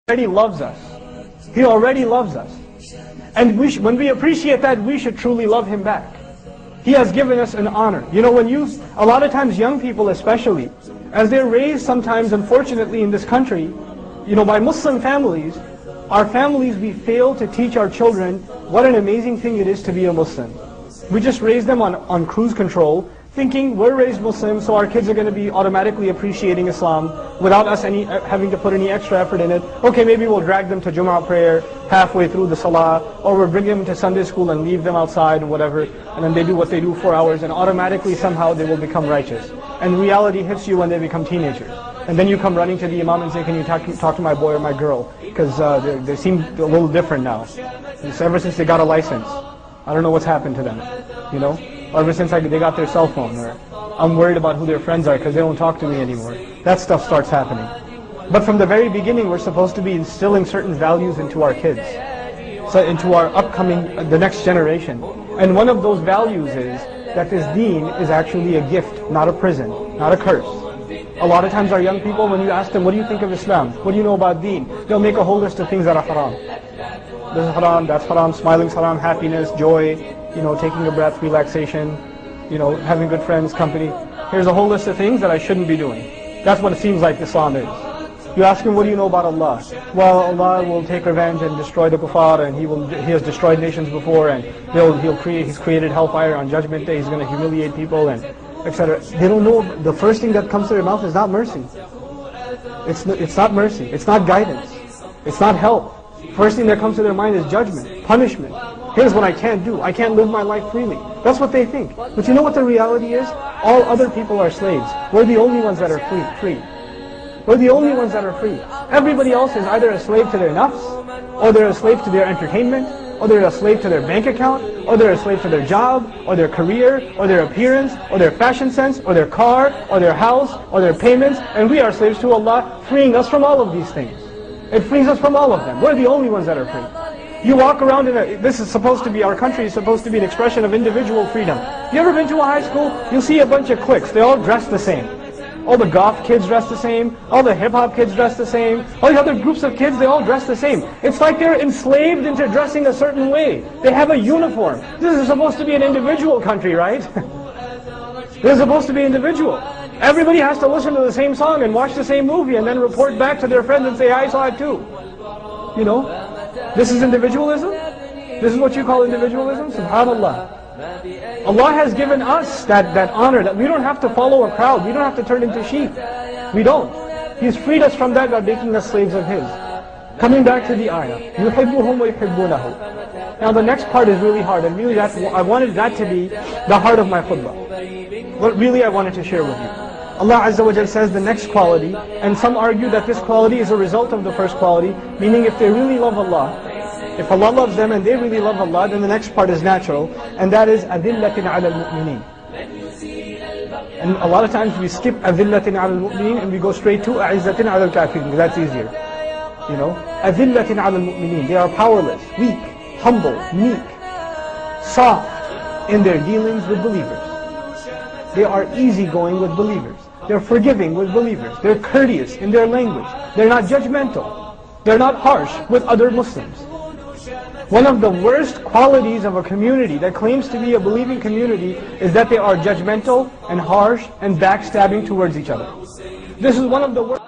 already loves us. He already loves us. And when we appreciate that, we should truly love Him back. He has given us an honor. You know, a lot of times young people especially, as they're raised sometimes, unfortunately, in this country, you know, by Muslim families, our families, we fail to teach our children what an amazing thing it is to be a Muslim. We just raise them on cruise control, thinking we're raised Muslim, so our kids are going to be automatically appreciating Islam without us having to put any extra effort in it. Okay, maybe we'll drag them to Jumu'ah prayer halfway through the Salah, or we'll bring them to Sunday school and leave them outside or whatever, and then they do what they do 4 hours, and automatically somehow they will become righteous. And reality hits you when they become teenagers. And then you come running to the Imam and say, can you talk to my boy or my girl? Because they seem a little different now. So ever since they got a license, I don't know what's happened to them, you know? Or ever since they got their cell phone, or I'm worried about who their friends are because they don't talk to me anymore. That stuff starts happening. But from the very beginning, we're supposed to be instilling certain values into our kids, so into our the next generation. And one of those values is that this deen is actually a gift, not a prison, not a curse. A lot of times our young people, when you ask them, what do you think of Islam? What do you know about deen? They'll make a whole list of things that are haram. This is haram, that's haram, smiling's haram, happiness, joy, you know, taking a breath, relaxation, you know, having good friends, company. Here's a whole list of things that I shouldn't be doing. That's what it seems like Islam is. You ask him, what do you know about Allah? Well, Allah will take revenge and destroy the kuffar, and He has destroyed nations before, and He's created hellfire on Judgment Day, He's going to humiliate people, and etc. They don't know, the first thing that comes to their mouth is not mercy. It's not mercy, it's not guidance, it's not help. First thing that comes to their mind is judgment, punishment. Here's what I can't do. I can't live my life freely. That's what they think. But you know what the reality is? All other people are slaves. We're the only ones that are free. We're the only ones that are free. Everybody else is either a slave to their nafs, or they're a slave to their entertainment, or they're a slave to their bank account, or they're a slave to their job, or their career, or their appearance, or their fashion sense, or their car, or their house, or their payments. And we are slaves to Allah, freeing us from all of these things. It frees us from all of them. We're the only ones that are free. You walk around this is supposed to be, our country is supposed to be an expression of individual freedom. You ever been to a high school? You'll see a bunch of cliques. They all dress the same. All the goth kids dress the same. All the hip-hop kids dress the same. All the other groups of kids, they all dress the same. It's like they're enslaved into dressing a certain way. They have a uniform. This is supposed to be an individual country, right? This is supposed to be individual. Everybody has to listen to the same song and watch the same movie and then report back to their friends and say, I saw it too. You know? This is individualism? This is what you call individualism? SubhanAllah. Allah has given us that honor, that we don't have to follow a crowd, we don't have to turn into sheep. We don't. He's freed us from that by making us slaves of His. Coming back to the ayah, يُحِبُّهُمْ وَيُحِبُّونَهُ. Now the next part is really hard, and really I wanted that to be the heart of my khutbah. What really I wanted to share with you. Allah Azza wa Jal says the next quality, and some argue that this quality is a result of the first quality, meaning if they really love Allah, if Allah loves them and they really love Allah, then the next part is natural, and that is أَذِلَّةٍ عَلَى الْمُؤْمِنِينَ. And a lot of times we skip أَذِلَّةٍ عَلَى الْمُؤْمِنِينَ and we go straight to أَعِزَّةٍ عَلَى الْكَافِرِينَ, that's easier. You know, أَذِلَّةٍ عَلَى الْمُؤْمِنِينَ. They are powerless, weak, humble, meek, soft in their dealings with believers. They are easygoing with believers. They're forgiving with believers. They're courteous in their language. They're not judgmental. They're not harsh with other Muslims. One of the worst qualities of a community that claims to be a believing community is that they are judgmental and harsh and backstabbing towards each other. This is one of the worst.